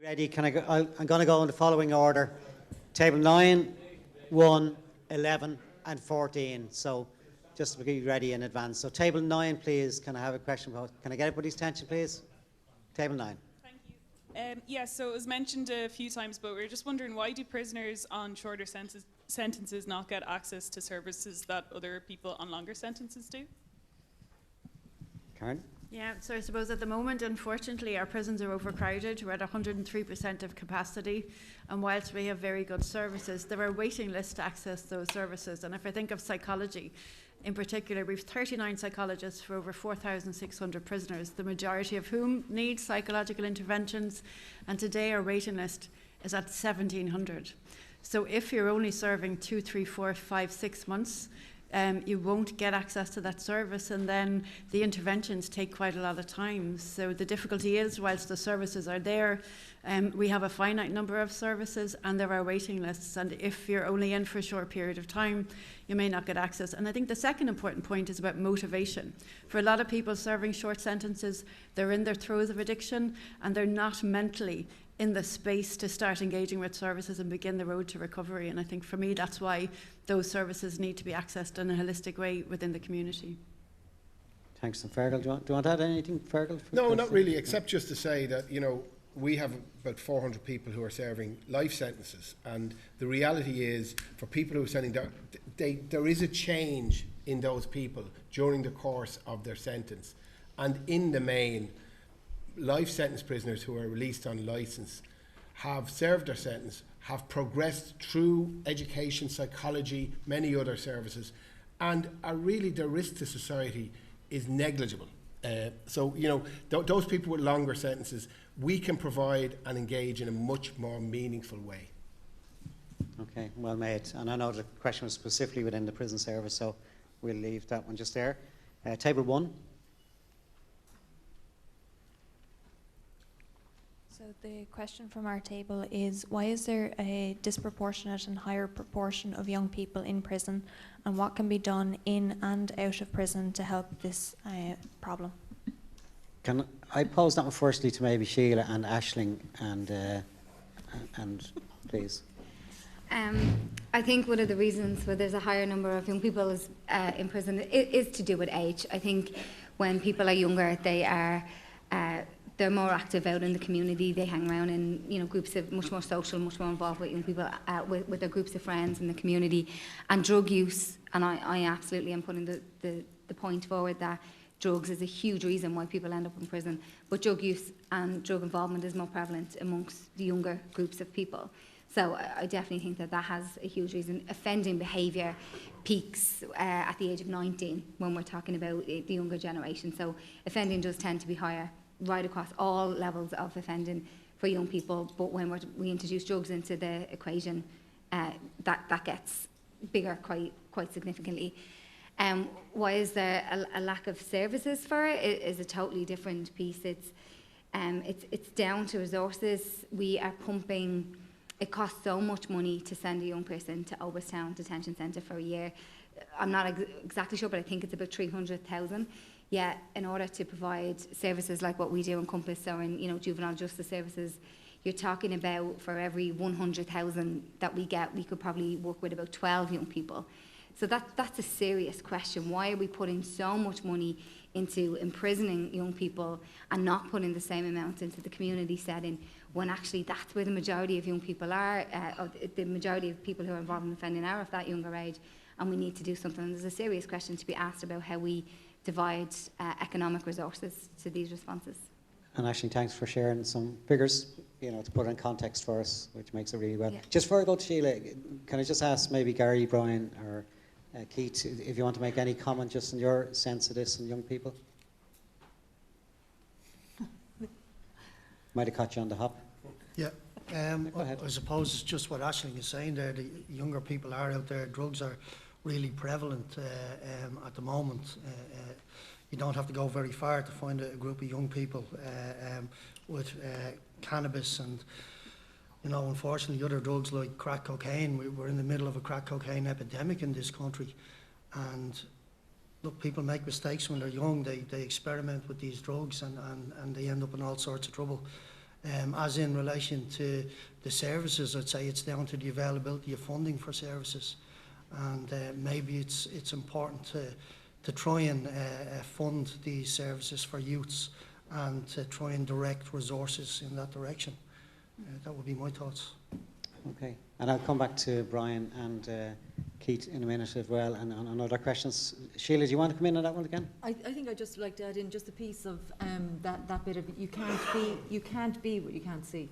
Ready? I'm going to go in the following order. Table 9, 1, 11 and 14. So just to be ready in advance. So table 9, please. Can I have a question? Can I get everybody's attention, please? Table 9. Thank you. Yes, so it was mentioned a few times, but we were just wondering, why do prisoners on shorter sentences not get access to services that other people on longer sentences do? Karen? Yeah, so I suppose at the moment, unfortunately, our prisons are overcrowded. We're at 103% of capacity, and whilst we have very good services, there are waiting lists to access those services. And if I think of psychology, in particular, we've 39 psychologists for over 4,600 prisoners, the majority of whom need psychological interventions, and today our waiting list is at 1,700. So if you're only serving 2, 3, 4, 5, 6 months, you won't get access to that service, and then the interventions take quite a lot of time. So the difficulty is, whilst the services are there, we have a finite number of services and there are waiting lists, and if you're only in for a short period of time, you may not get access. And I think the second important point is about motivation. For a lot of people serving short sentences, they're in their throes of addiction and they're not mentally in the space to start engaging with services and begin the road to recovery. And I think for me, that's why those services need to be accessed in a holistic way within the community. Thanks. And Fergal, do you want to add anything, Fergal? No, not really, except just to say that, you know, we have about 400 people who are serving life sentences, and the reality is, for people who are sending down, there is a change in those people during the course of their sentence. And in the main, life sentence prisoners who are released on licence have served their sentence, have progressed through education, psychology, many other services, and are really, their risk to society is negligible. So, you know, those people with longer sentences, we can provide and engage in a much more meaningful way. Okay, well made. And I know the question was specifically within the prison service, so we'll leave that one just there. Table 1. So the question from our table is, why is there a disproportionate and higher proportion of young people in prison, and what can be done in and out of prison to help this problem? Can I pose that one firstly to maybe Sheila and Aisling, and please. I think one of the reasons why there's a higher number of young people in prison is to do with age. I think when people are younger, they're more active out in the community. They hang around in, you know, groups of much more social, much more involved with young people, with their groups of friends in the community. And drug use, and I absolutely am putting the point forward that drugs is a huge reason why people end up in prison. But drug use and drug involvement is more prevalent amongst the younger groups of people. So I definitely think that has a huge reason. Offending behaviour peaks at the age of 19 when we're talking about the younger generation. So offending does tend to be higher right across all levels of offending for young people. But when we introduce drugs into the equation, that gets bigger quite significantly. Why is there a lack of services for it? It is a totally different piece. It's down to resources. We are pumping. It costs so much money to send a young person to Oberstown Detention Centre for a year. I'm not exactly sure, but I think it's about 300,000. Yet, in order to provide services like what we do in Compass or in, you know, juvenile justice services, you're talking about, for every 100,000 that we get, we could probably work with about 12 young people. So that's a serious question. Why are we putting so much money into imprisoning young people and not putting the same amount into the community setting, when actually that's where the majority of young people are, the majority of people who are involved in offending are of that younger age, and we need to do something. There's a serious question to be asked about how we divide economic resources to these responses. And Aisling, thanks for sharing some figures, you know, to put in context for us, which makes it really well. Yeah. Just before I go to Sheila, can I just ask maybe Gary, Brian, or Keith, if you want to make any comment just in your sense of this and young people? Might have caught you on the hop. Yeah, I suppose it's just what Aisling is saying there. The younger people are out there. Drugs are really prevalent at the moment. You don't have to go very far to find a group of young people with cannabis and, you know, unfortunately other drugs like crack cocaine. We're in the middle of a crack cocaine epidemic in this country, and look, people make mistakes when they're young. They experiment with these drugs and they end up in all sorts of trouble. As in relation to the services, I'd say it's down to the availability of funding for services, and maybe it's important to try and fund these services for youths and to try and direct resources in that direction. That would be my thoughts. Okay, and I'll come back to Brian and Keith in a minute as well, and on other questions. Sheila, do you want to come in on that one again? I think I'd just like to add in just a piece of that bit of you can't be what you can't see.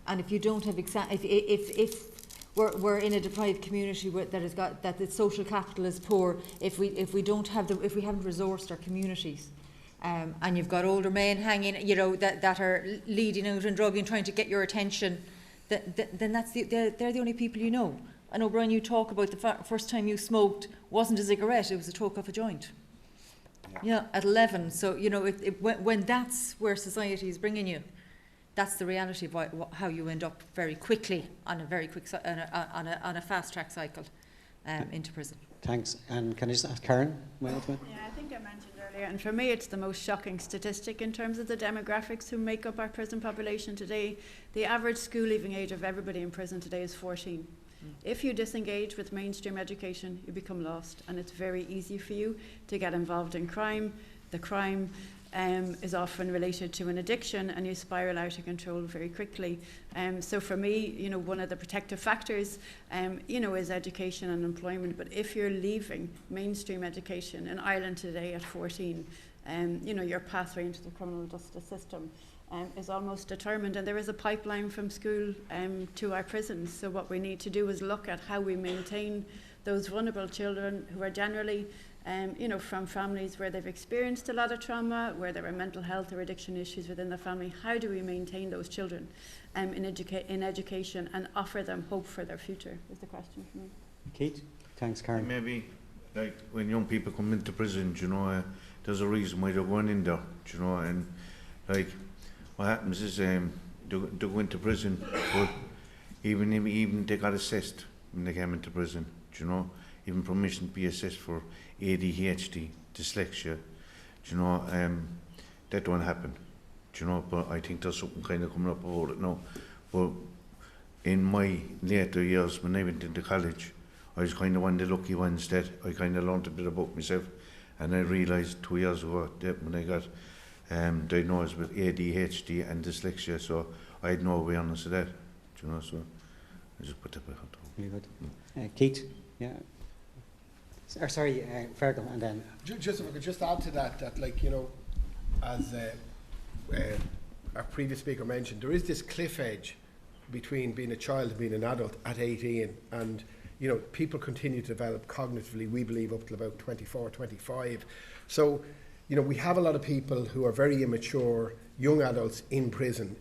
And if you don't have if we're in a deprived community that the social capital is poor, if we haven't resourced our communities, and you've got older men hanging, that are leading out and drugging, trying to get your attention, then they're the only people you know. I know, Brian, you talk about the first time you smoked wasn't a cigarette, it was a toke off a joint. Yeah, at 11. So, when that's where society is bringing you, that's the reality of how you end up very quickly on a fast track cycle into prison. Thanks. And can I just ask Karen? Yeah, I think I mentioned earlier, and for me it's the most shocking statistic in terms of the demographics who make up our prison population today. The average school leaving age of everybody in prison today is 14. If you disengage with mainstream education, you become lost, and it's very easy for you to get involved in crime. The crime is often related to an addiction, and you spiral out of control very quickly. So for me, one of the protective factors, is education and employment. But if you're leaving mainstream education in Ireland today at 14, your pathway into the criminal justice system is almost determined, and there is a pipeline from school to our prisons. So what we need to do is look at how we maintain those vulnerable children who are generally from families where they've experienced a lot of trauma, where there are mental health or addiction issues within the family. How do we maintain those children in education and offer them hope for their future, is the question for me. Keith? Thanks, Karen. Maybe, like, when young people come into prison, there's a reason why they're going in there, and, like, what happens is they go into prison, but even they got assessed when they came into prison, even permission to be assessed for ADHD, dyslexia, that don't happen, but I think there's something kind of coming up about it now. But in my later years, when I went into college, I was kind of one of the lucky ones that I kind of learned a bit about myself, and I realised 2 years ago that when I got diagnosed with ADHD and dyslexia, so I had no awareness of that, so I just put that back on top. Really good. Keith? Yeah. Sorry, Fergal, and then... Just if I could just add to that, as our previous speaker mentioned, there is this cliff edge between being a child and being an adult at 18, and people continue to develop cognitively, we believe, up to about 24, 25. So, we have a lot of people who are very immature, young adults in prison.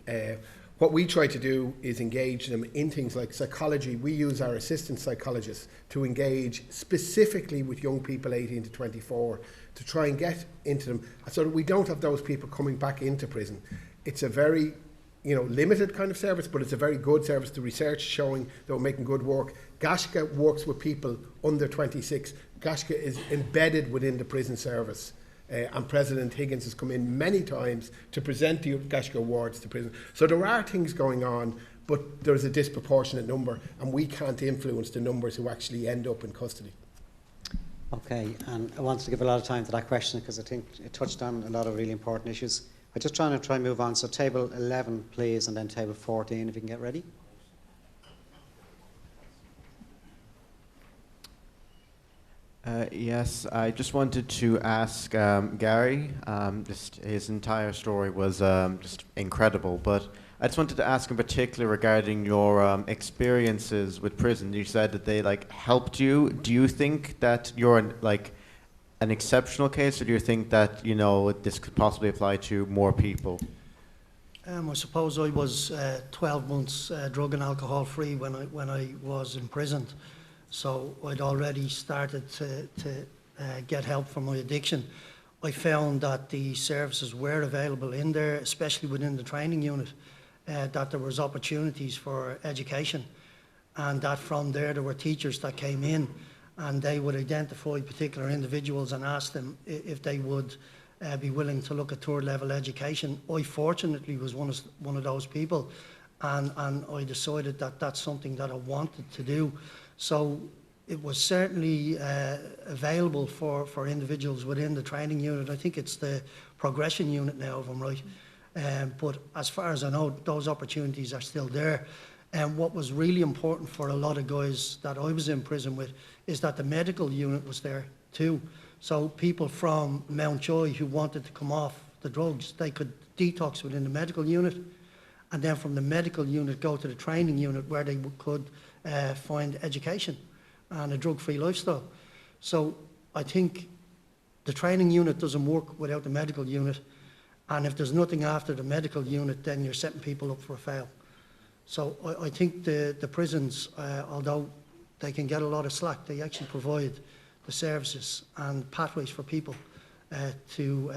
What we try to do is engage them in things like psychology. We use our assistant psychologists to engage specifically with young people 18 to 24 to try and get into them so that we don't have those people coming back into prison. It's a very limited kind of service, but it's a very good service. The research showing that we're making good work. GASHCA works with people under 26. GASHCA is embedded within the prison service. And President Higgins has come in many times to present the GASHCA awards to prison. So there are things going on, but there's a disproportionate number, and we can't influence the numbers who actually end up in custody. Okay, and I wanted to give a lot of time to that question because I think it touched on a lot of really important issues. I'm just trying to move on. So table 11, please, and then table 14, if you can get ready. Yes, I just wanted to ask Gary, just his entire story was just incredible, but I just wanted to ask in particular regarding your experiences with prison. You said that they helped you. Do you think that you're an exceptional case, or do you think that this could possibly apply to more people? I suppose I was 12 months drug and alcohol free when I was imprisoned. So I'd already started to get help for my addiction. I found that the services were available in there, especially within the training unit, that there was opportunities for education, and that from there were teachers that came in and they would identify particular individuals and ask them if they would be willing to look at third level education. I fortunately was one of those people, and I decided that that's something that I wanted to do. So it was certainly available for individuals within the training unit. I think it's the progression unit now, if I'm right. But as far as I know, those opportunities are still there. And what was really important for a lot of guys that I was in prison with is that the medical unit was there too. So people from Mountjoy who wanted to come off the drugs, they could detox within the medical unit, and then from the medical unit go to the training unit where they could find education and a drug-free lifestyle. So I think the training unit doesn't work without the medical unit, and if there's nothing after the medical unit, then you're setting people up for a fail. So I think the prisons, although they can get a lot of slack, they actually provide the services and pathways for people to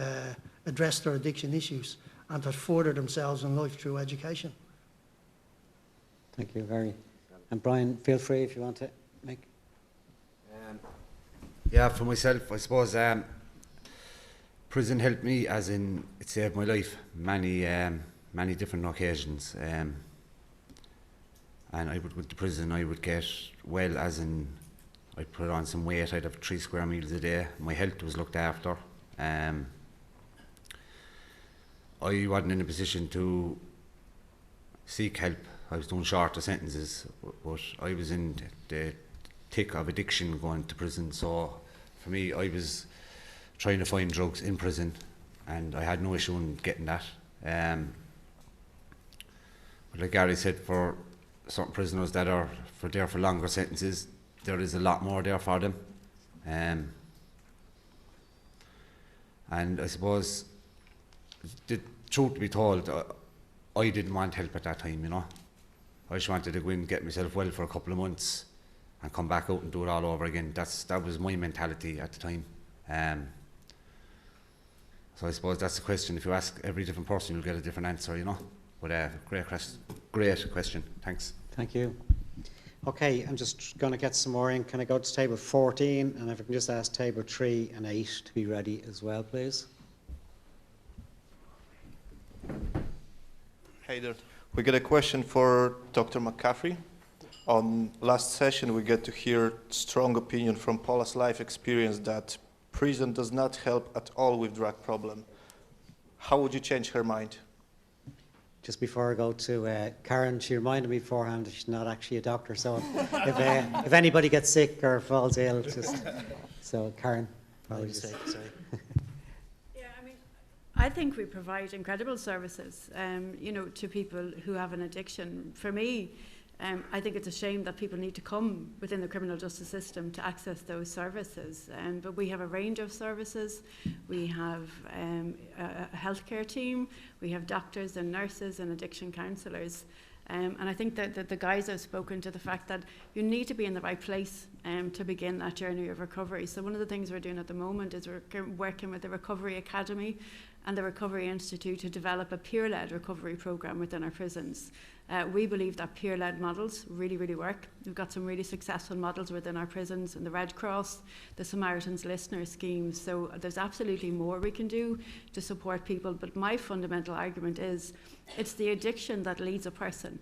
address their addiction issues and to further themselves in life through education. Thank you, Gary. And Brian, feel free if you want to make. Yeah, for myself, I suppose prison helped me, as in it saved my life many different occasions. And I would, with the prison, I would get well, as in I'd put on some weight. I'd have 3 square meals a day. My health was looked after. I wasn't in a position to seek help. I was doing shorter sentences, but I was in the thick of addiction going to prison. So for me, I was trying to find drugs in prison, and I had no issue in getting that. But like Gary said, for certain prisoners that are there for longer sentences, there is a lot more there for them. And I suppose, the truth to be told, I didn't want help at that time, you know. I just wanted to go in and get myself well for a couple of months and come back out and do it all over again. That was my mentality at the time. So I suppose that's the question. If you ask every different person, you'll get a different answer, you know. But great question. Thanks. Thank you. Okay, I'm just going to get some more in. Can I go to table 14? And if I can just ask table 3 and 8 to be ready as well, please. Hey there. We get a question for Dr. McCaffrey. On last session, we get to hear strong opinion from Paula's life experience that prison does not help at all with drug problem. How would you change her mind? Just before I go to Karen, she reminded me beforehand that she's not actually a doctor, so if anybody gets sick or falls ill, just so Karen. Apologies. I think we provide incredible services, you know, to people who have an addiction. For me, I think it's a shame that people need to come within the criminal justice system to access those services. But we have a range of services. We have a healthcare team. We have doctors and nurses and addiction counsellors. And I think that the guys have spoken to the fact that you need to be in the right place to begin that journey of recovery. So one of the things we're doing at the moment is we're working with the Recovery Academy and the Recovery Institute to develop a peer-led recovery programme within our prisons. We believe that peer-led models really, really work. We've got some really successful models within our prisons and the Red Cross, the Samaritan's Listener scheme. So there's absolutely more we can do to support people. But my fundamental argument is it's the addiction that leads a person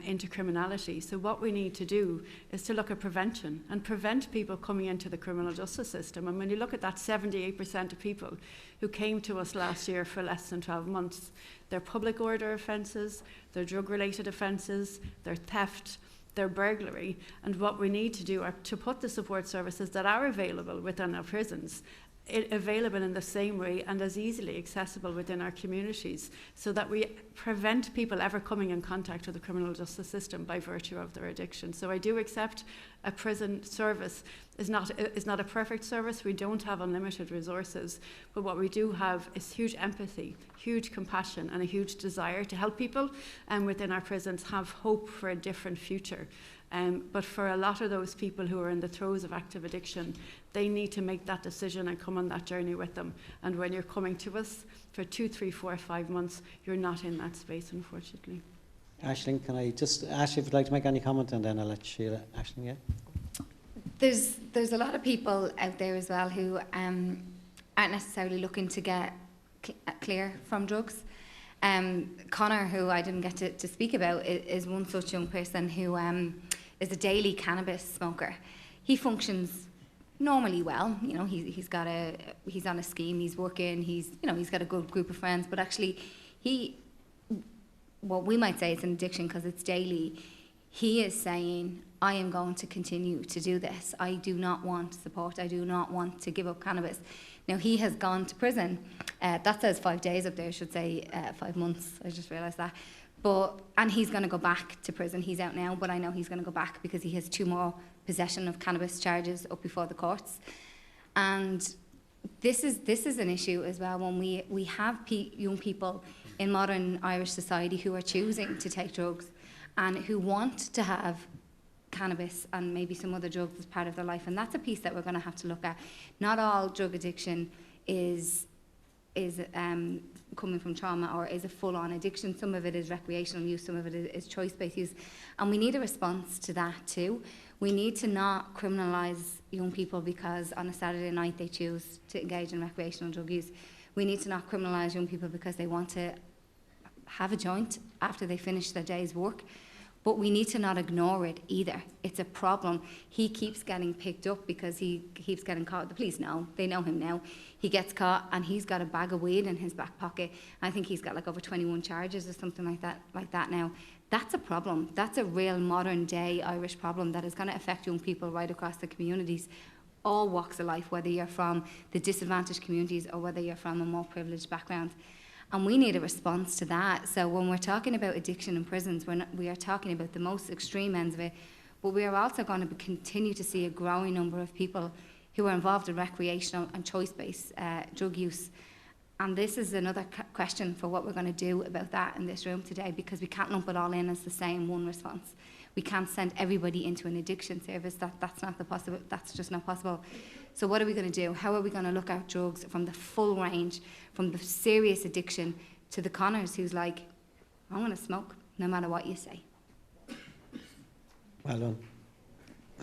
into criminality. So what we need to do is to look at prevention and prevent people coming into the criminal justice system. And when you look at that 78% of people who came to us last year for less than 12 months, they're public order offences, they're drug-related offences, they're theft, they're burglary. And what we need to do are to put the support services that are available within our prisons available in the same way and as easily accessible within our communities, so that we prevent people ever coming in contact with the criminal justice system by virtue of their addiction. So I do accept a prison service is not a perfect service. We don't have unlimited resources, but what we do have is huge empathy, huge compassion, and a huge desire to help people within our prisons have hope for a different future. But for a lot of those people who are in the throes of active addiction, they need to make that decision and come on that journey with them. And when you're coming to us for 2, 3, 4, 5 months, you're not in that space, unfortunately. Aisling, can I just ask you if you'd like to make any comment, and then I'll let Sheila. Aisling, yeah? There's a lot of people out there as well who aren't necessarily looking to get clear from drugs. Connor, who I didn't get to speak about, is one such young person who is a daily cannabis smoker. He functions normally well. You know, he's on a scheme, he's working, he's got a good group of friends, but actually what we might say it's an addiction because it's daily. He is saying, I am going to continue to do this. I do not want support. I do not want to give up cannabis. Now, he has gone to prison. That says 5 days up there, I should say 5 months. I just realised that. And he's going to go back to prison. He's out now, but I know he's going to go back because he has 2 more possession of cannabis charges up before the courts. And this is an issue as well when we have young people in modern Irish society who are choosing to take drugs and who want to have cannabis and maybe some other drugs as part of their life. And that's a piece that we're going to have to look at. Not all drug addiction is coming from trauma or is a full-on addiction. Some of it is recreational use, some of it is choice-based use. And we need a response to that too. We need to not criminalise young people because on a Saturday night they choose to engage in recreational drug use. We need to not criminalise young people because they want to have a joint after they finish their day's work. But we need to not ignore it either. It's a problem. He keeps getting picked up because he keeps getting caught. The police know. They know him now. He gets caught and he's got a bag of weed in his back pocket. I think he's got like over 21 charges or something like that now. That's a problem. That's a real modern day Irish problem that is going to affect young people right across the communities, all walks of life, whether you're from the disadvantaged communities or whether you're from a more privileged background. And we need a response to that. So when we're talking about addiction in prisons, we are talking about the most extreme ends of it, but we are also going to continue to see a growing number of people who are involved in recreational and choice-based drug use. And this is another question for what we're going to do about that in this room today, because we can't lump it all in as the same one response. We can't send everybody into an addiction service. That's just not possible. So what are we going to do? How are we going to look at drugs from the full range, from the serious addiction to the Connors who's like, I'm going to smoke no matter what you say. Well done.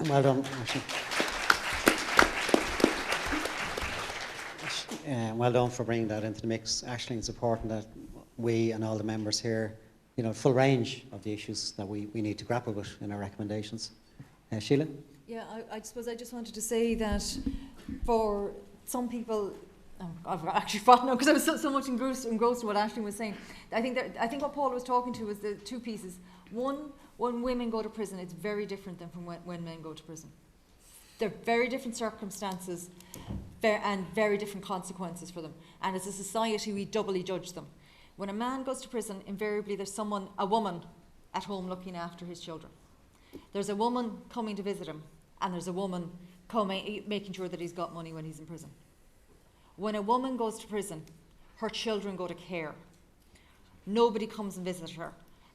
Well done, Aisling. Well done for bringing that into the mix. Aisling, it's important that we and all the members here, full range of the issues that we need to grapple with in our recommendations. Sheila? Yeah, I suppose I just wanted to say that for some people, I've actually forgotten now because I was so much engrossed in what Aisling was saying. I think what Paul was talking to was the 2 pieces. One, when women go to prison, it's very different than from when men go to prison. They're very different circumstances and very different consequences for them. And as a society, we doubly judge them. When a man goes to prison, invariably there's a woman at home looking after his children. There's a woman coming to visit him, and there's a woman making sure that he's got money when he's in prison. When a woman goes to prison, her children go to care. Nobody comes and visits her,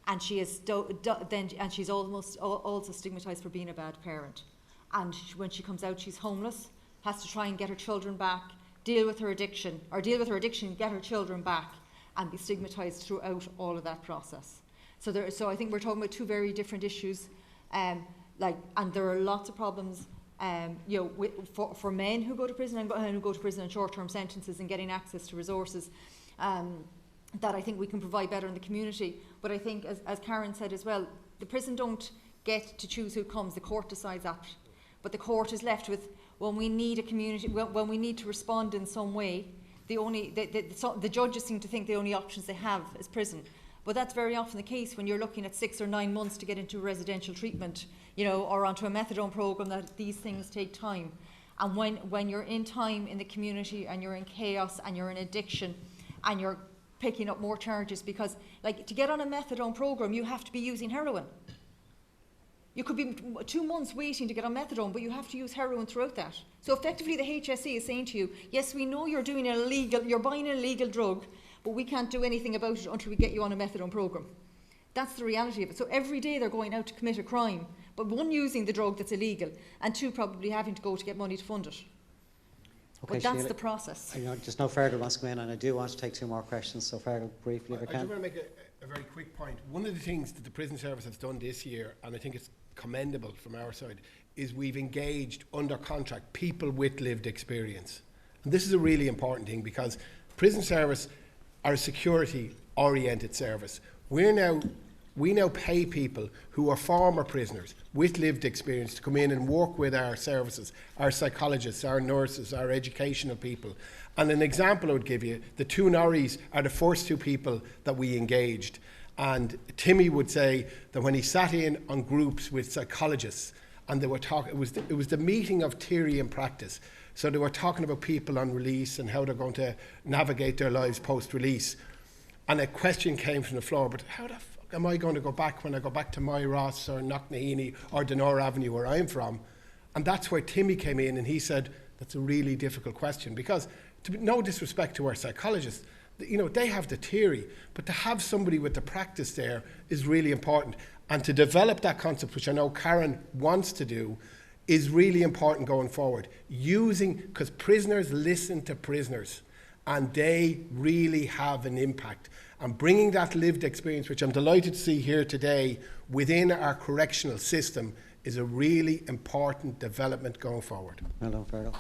and she is and she's almost also stigmatised for being a bad parent. And when she comes out, she's homeless, has to try and get her children back, deal with her addiction, get her children back, and be stigmatised throughout all of that process. So I think we're talking about 2 very different issues. And there are lots of problems, for men who go to prison and who go to prison on short-term sentences and getting access to resources that I think we can provide better in the community. But I think, as Karen said as well, the prison don't get to choose who comes. The court decides that. But the court is left with, when we need a community, when we need to respond in some way, the judges seem to think the only options they have is prison. But that's very often the case when you're looking at 6 or 9 months to get into residential treatment, or onto a methadone program, that these things take time. And when you're in time in the community and you're in chaos and you're in addiction and you're picking up more charges, because to get on a methadone program, you have to be using heroin. You could be 2 months waiting to get on methadone, but you have to use heroin throughout that. So effectively the HSE is saying to you, yes, we know you're buying an illegal drug, but we can't do anything about it until we get you on a methadone program. That's the reality of it. So every day they're going out to commit a crime, but 1, using the drug that's illegal, and 2, probably having to go to get money to fund it. Okay, but that's Sheila, the process. Just no Fergal wants to come in, and I do want to take 2 more questions, so Fergal, briefly if I can. I just want to make a very quick point. One of the things that the prison service has done this year, and I think it's commendable from our side, is we've engaged under contract people with lived experience. And this is a really important thing, because prison service are a security-oriented service. We now pay people who are former prisoners with lived experience to come in and work with our services, our psychologists, our nurses, our educational people. And an example I would give you, the two Norries are the first two people that we engaged. And Timmy would say that when he sat in on groups with psychologists, and they were talking, it was the meeting of theory and practice. So they were talking about people on release and how they're going to navigate their lives post-release. And a question came from the floor, but how the fuck am I going to go back when I go back to my Ross or Knocknaheeny or Denora Avenue, where I'm from? And that's where Timmy came in, and he said, that's a really difficult question, because, no disrespect to our psychologists, you know, they have the theory, but to have somebody with the practice there is really important. And to develop that concept, which I know Karen wants to do, is really important going forward. Because prisoners listen to prisoners, and they really have an impact. And bringing that lived experience, which I'm delighted to see here today, within our correctional system is a really important development going forward. Well done, Fergal.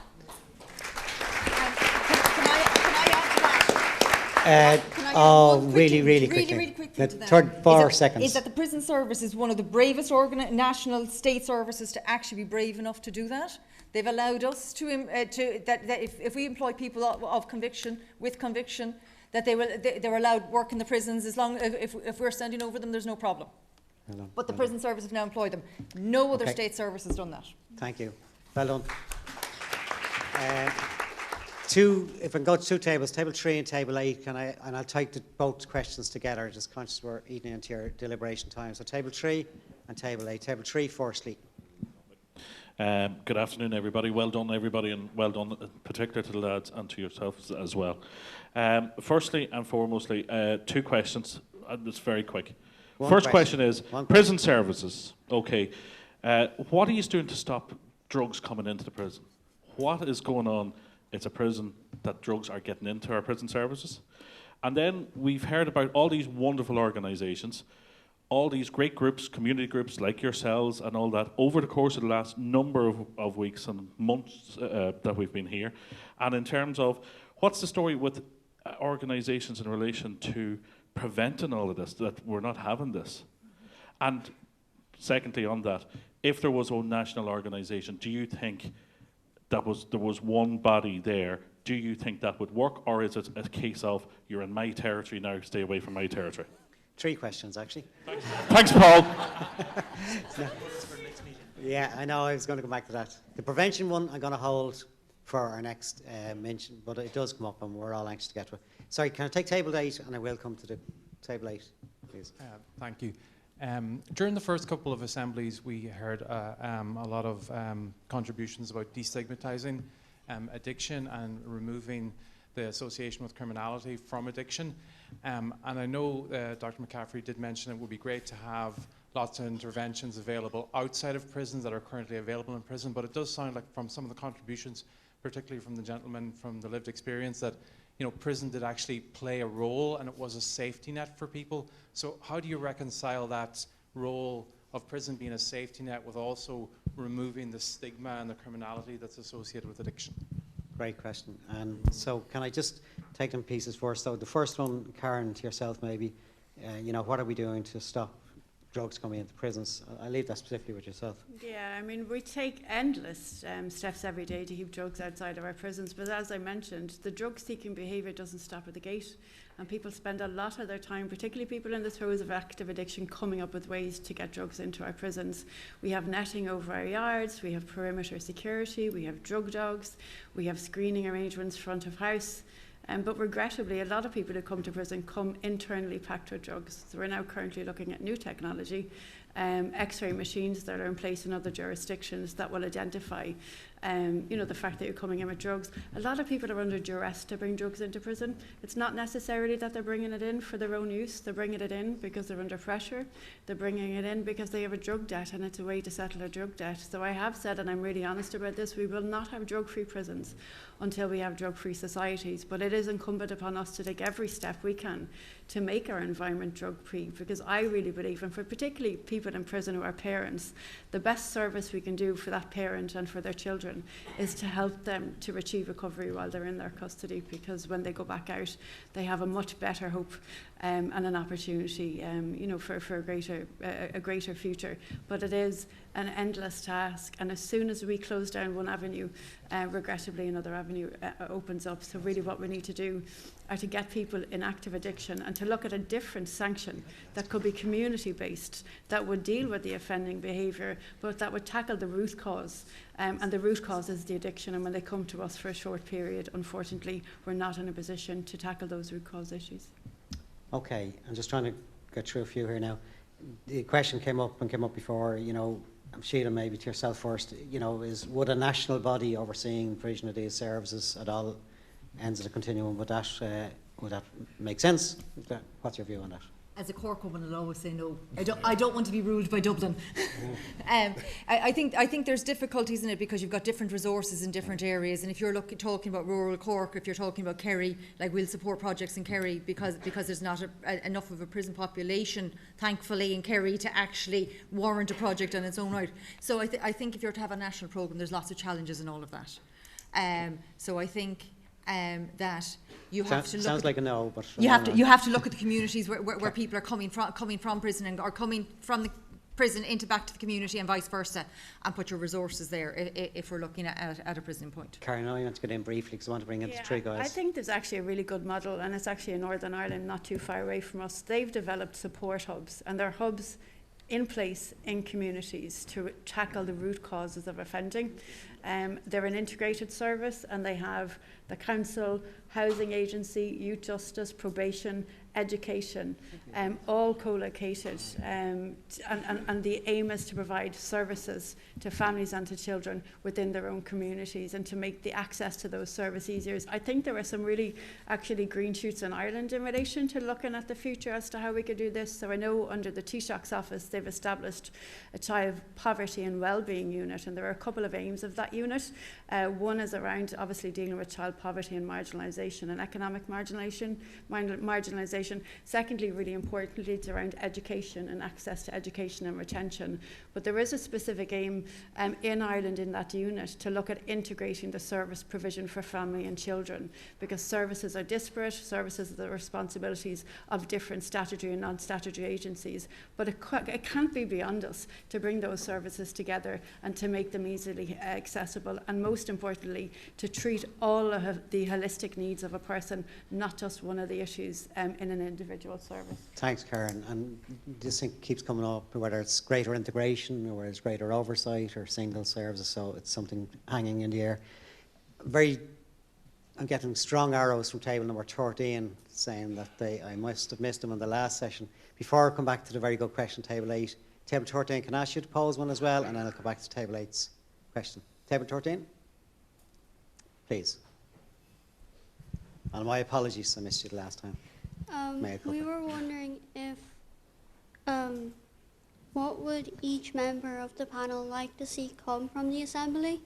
Really quickly. Really quickly to that. 4 seconds. Is that the prison service is one of the bravest national state services to actually be brave enough to do that. They've allowed us that if we employ people of conviction, with conviction, that they're allowed work in the prisons as long if we're standing over them, there's no problem. But the prison service have now employed them. No other state service has done that. Thank you. Well done. If I can go to two tables, table 3 and table 8, and I'll take both questions together, just conscious we're eating into your deliberation time. So table 3 and table 8. Table 3 firstly. Good afternoon, everybody. Well done, everybody, and well done in particular to the lads and to yourselves as well. Firstly and foremostly, 2 questions, and it's very quick. First question is, prison services, okay. What are you doing to stop drugs coming into the prison? What is going on? It's a prison that drugs are getting into our prison services. And then we've heard about all these wonderful organisations, all these great groups, community groups like yourselves and all that, over the course of the last number of weeks and months that we've been here. And in terms of, what's the story with organisations in relation to preventing all of this, that we're not having this? And secondly on that, if there was a national organisation, do you think there was one body there, do you think that would work, or is it a case of you're in my territory now, stay away from my territory? 3 questions, actually. Thanks, Paul. Yeah, I know, I was going to go back to that. The prevention one I'm going to hold for our next mention, but it does come up and we're all anxious to get to it. Sorry, can I take table 8 and I will come to the table 8, please. Thank you. During the first couple of assemblies, we heard a lot of contributions about destigmatizing addiction and removing the association with criminality from addiction. And I know Dr. McCaffrey did mention it would be great to have lots of interventions available outside of prisons that are currently available in prison, but it does sound like from some of the contributions, particularly from the gentleman from the lived experience, that prison did actually play a role and it was a safety net for people. So how do you reconcile that role of prison being a safety net with also removing the stigma and the criminality that's associated with addiction? Great question. And so can I just take them pieces first? So the first one, Karen, to yourself maybe, what are we doing to stop drugs coming into prisons? I'll leave that specifically with yourself. Yeah, I mean, we take endless steps every day to keep drugs outside of our prisons, but as I mentioned, the drug-seeking behaviour doesn't stop at the gate, and people spend a lot of their time, particularly people in the throes of active addiction, coming up with ways to get drugs into our prisons. We have netting over our yards, we have perimeter security, we have drug dogs, we have screening arrangements front of house. But regrettably, a lot of people who come to prison come internally packed with drugs. So we're now currently looking at new technology, X-ray machines that are in place in other jurisdictions that will identify, the fact that you're coming in with drugs. A lot of people are under duress to bring drugs into prison. It's not necessarily that they're bringing it in for their own use. They're bringing it in because they're under pressure. They're bringing it in because they have a drug debt, and it's a way to settle a drug debt. So I have said, and I'm really honest about this, we will not have drug-free prisons until we have drug-free societies. But it is incumbent upon us to take every step we can to make our environment drug-free, because I really believe, and for particularly people people in prison who are parents, the best service we can do for that parent and for their children is to help them to achieve recovery while they're in their custody, because when they go back out, they have a much better hope and an opportunity, for a greater future. But it is an endless task, and as soon as we close down one avenue, regrettably another avenue opens up. So really what we need to do are to get people in active addiction and to look at a different sanction that could be community based, that would deal with the offending behaviour, but that would tackle the root cause. And the root cause is the addiction, and when they come to us for a short period, unfortunately, we're not in a position to tackle those root cause issues. Okay, I'm just trying to get through a few here now. The question came up before, Sheila, maybe to yourself first, is would a national body overseeing provision of these services at all ends of the continuum, would that make sense? What's your view on that? As a Cork woman, I'll always say no. I don't want to be ruled by Dublin. I think there's difficulties in it because you've got different resources in different areas, and if you're talking about rural Cork, if you're talking about Kerry, like we'll support projects in Kerry because there's not enough of a prison population, thankfully, in Kerry to actually warrant a project on its own right. So I think if you're to have a national programme, there's lots of challenges in all of that. So I think that you have to look. Sounds like a no, but you have to look at the communities where people are coming from prison and are coming from the prison back to the community and vice versa, and put your resources there if we're looking at a prison point. Karen, I want to get in briefly because I want to bring in the three guys. I think there's actually a really good model, and it's actually in Northern Ireland, not too far away from us. They've developed support hubs, and they're hubs in place in communities to tackle the root causes of offending. They're an integrated service, and they have the council, housing agency, youth justice, probation, education, all co-located, and the aim is to provide services to families and to children within their own communities and to make the access to those services easier. I think there are some really actually green shoots in Ireland in relation to looking at the future as to how we could do this. So I know under the Taoiseach's office they've established a child poverty and wellbeing unit, and there are a couple of aims of that unit. One is around obviously dealing with child poverty and marginalisation and economic marginalisation. Secondly, really importantly, it's around education and access to education and retention. But there is a specific aim in Ireland in that unit to look at integrating the service provision for family and children, because services are disparate, services are the responsibilities of different statutory and non-statutory agencies. But it can't be beyond us to bring those services together and to make them easily accessible, and most importantly, to treat all of the holistic needs of a person, not just one of the issues in an individual service. Thanks, Karen. And this thing keeps coming up, whether it's greater integration or it's greater oversight or single services, so it's something hanging in the air. I'm getting strong arrows from table number 13 saying that I must have missed them in the last session. Before I come back to the very good question, table 8, table 13, can I ask you to pose one as well, and then I'll come back to table 8's question. Table 13, please. And my apologies, I missed you the last time. We were wondering if what would each member of the panel like to see come from the Assembly?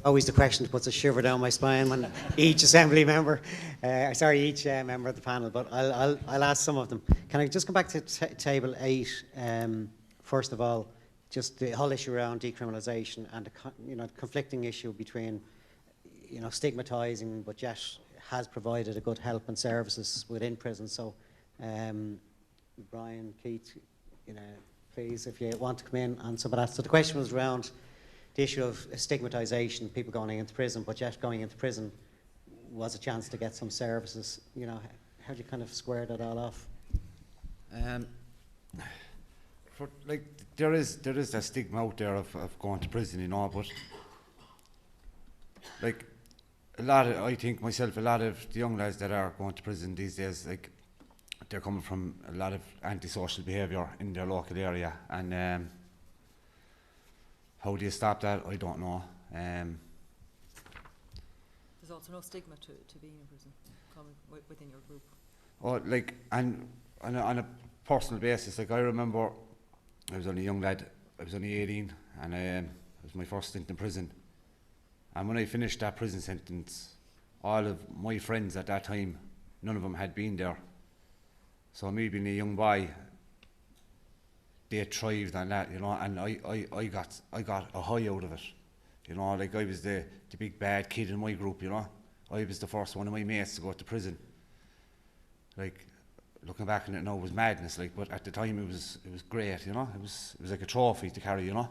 Always the question that puts a shiver down my spine when each Assembly member, each member of the panel, but I'll ask some of them. Can I just come back to table 8? First of all, just the whole issue around decriminalisation and the conflicting issue between stigmatising, but yet has provided a good help and services within prison. So, Brian, Keith, please, if you want to come in and some of that. So the question was around the issue of stigmatisation, people going into prison, but yet going into prison was a chance to get some services. How do you kind of square that all off? There is that stigma out there of going to prison, but I think myself, a lot of the young lads that are going to prison these days, they're coming from a lot of antisocial behaviour in their local area, and how do you stop that? I don't know. There's also no stigma to being in prison within your group. And on a personal basis, I remember I was only a young lad, I was only 18, and it was my first stint in prison. And when I finished that prison sentence, all of my friends at that time, none of them had been there. So me being a young boy, they thrived on that, you know, and I got a high out of it. You know, like I was the big bad kid in my group, you know. I was the first one of my mates to go to prison. Like, looking back on it now, it was madness, like, but at the time it was great, you know. It was like a trophy to carry, you know.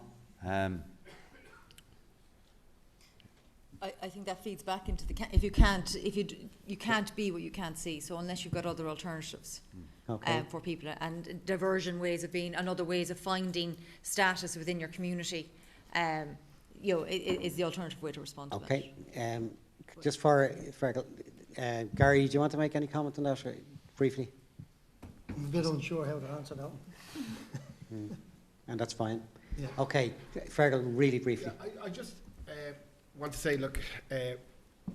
I think that feeds back into the you can't be what you can't see. So unless you've got other alternatives for people and diversion ways of being and other ways of finding status within your community, you know, it is the alternative way to respond to that. Okay. Just for Gary, do you want to make any comment on that briefly? I'm a bit unsure how to answer that one. And that's fine. Yeah. Okay, Fergal, really briefly. Yeah, I just want to say, look,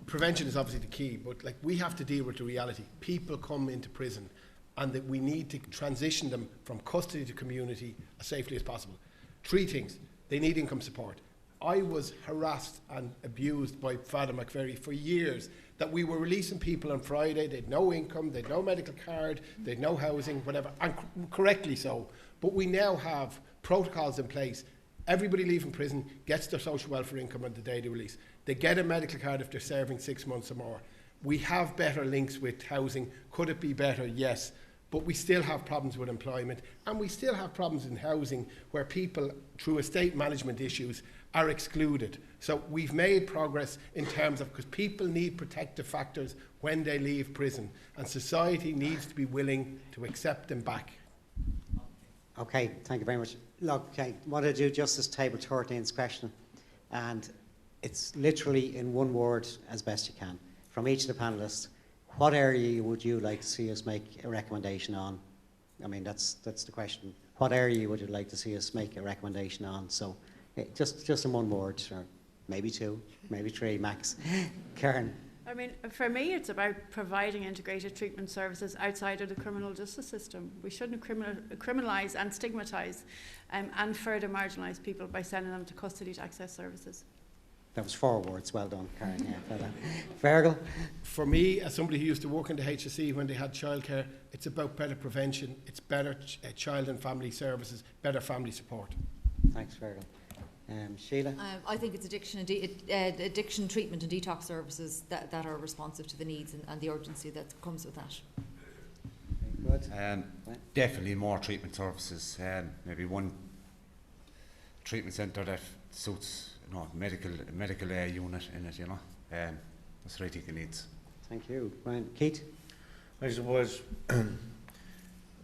prevention is obviously the key, but like we have to deal with the reality. People come into prison, and that we need to transition them from custody to community as safely as possible. 3 things: they need income support. I was harassed and abused by Father McVery for years that we were releasing people on Friday, they'd no income, they'd no medical card, they'd no housing, whatever, and correctly so. But we now have protocols in place. Everybody leaving prison gets their social welfare income on the day they release. They get a medical card if they're serving 6 months or more. We have better links with housing. Could it be better? Yes. But we still have problems with employment, and we still have problems in housing where people, through estate management issues, are excluded. So we've made progress in terms of, because people need protective factors when they leave prison, and society needs to be willing to accept them back. Okay, thank you very much. Look, okay, what I do just is table 13's question, and it's literally in one word as best you can. From each of the panellists, what area would you like to see us make a recommendation on? I mean, that's the question. What area would you like to see us make a recommendation on? So, just in one word, or maybe 2, maybe 3 max. Karen. I mean, for me, it's about providing integrated treatment services outside of the criminal justice system. We shouldn't criminalise and stigmatise and further marginalise people by sending them to custody to access services. That was 4 words. Well done, Karen. Yeah, Fergal? For me, as somebody who used to work in the HSE when they had childcare, it's about better prevention, it's better child and family services, better family support. Thanks, Fergal. Sheila? I think it's addiction treatment and detox services that are responsive to the needs and the urgency that comes with that. Good. Definitely more treatment services. Maybe one treatment centre that suits, you know, medical unit in it. You know, that's what I think it needs. Thank you, Brian. Keith? I suppose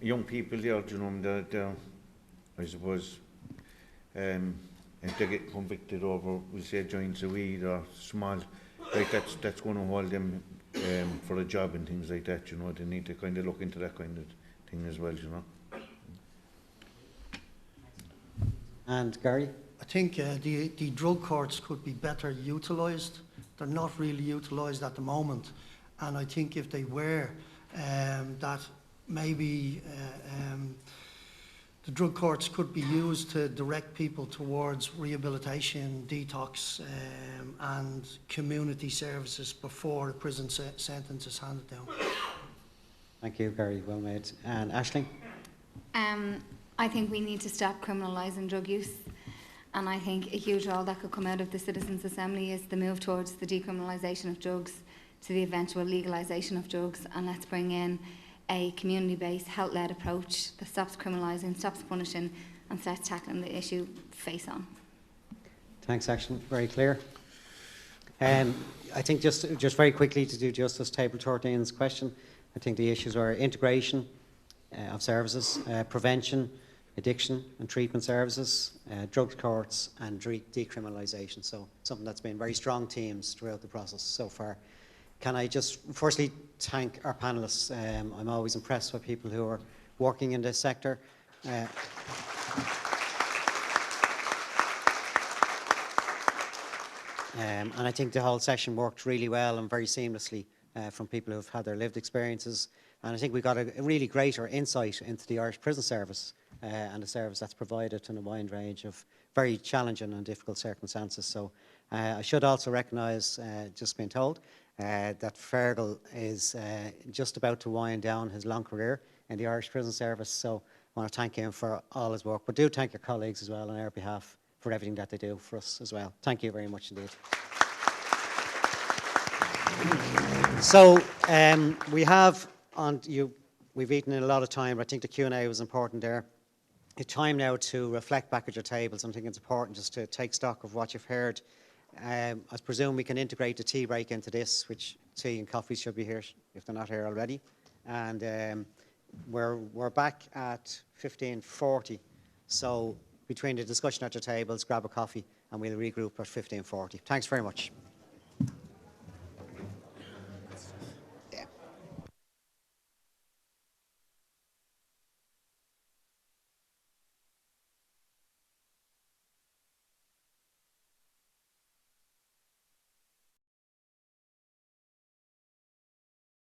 young people there, you know, I suppose. If they get convicted over, we'll say, joints of weed or small, like that's going to hold them for a job and things like that, you know. They need to kind of look into that kind of thing as well, you know. And Gary? I think the drug courts could be better utilised. They're not really utilised at the moment, and I think if they were, that maybe the drug courts could be used to direct people towards rehabilitation, detox, and community services before a prison sentence is handed down. Thank you, Gary. Well made. And Aisling? I think we need to stop criminalising drug use. And I think a huge role that could come out of the Citizens' Assembly is the move towards the decriminalisation of drugs, to the eventual legalisation of drugs. And let's bring in a community-based, health-led approach that stops criminalising, stops punishing, and starts tackling the issue face on. Thanks, Aisling. Very clear. I think just very quickly to do justice, table 13's question, I think the issues are integration of services, prevention, addiction and treatment services, drug courts and decriminalisation. So something that's been very strong themes throughout the process so far. Can I just firstly thank our panellists. I'm always impressed with people who are working in this sector. And I think the whole session worked really well and very seamlessly from people who've had their lived experiences. And I think we got a really greater insight into the Irish Prison Service and the service that's provided in a wide range of very challenging and difficult circumstances. So I should also recognise, just being told, that Fergal is just about to wind down his long career in the Irish Prison Service. So I want to thank him for all his work. But do thank your colleagues as well on our behalf for everything that they do for us as well. Thank you very much indeed. So we have on you. We've eaten in a lot of time. But I think the Q&A was important there. It's time now to reflect back at your tables. I think it's important just to take stock of what you've heard. I presume we can integrate the tea break into this, which tea and coffee should be here if they're not here already. And we're back at 15:40. So between the discussion at your tables, grab a coffee, and we'll regroup at 15:40. Thanks very much.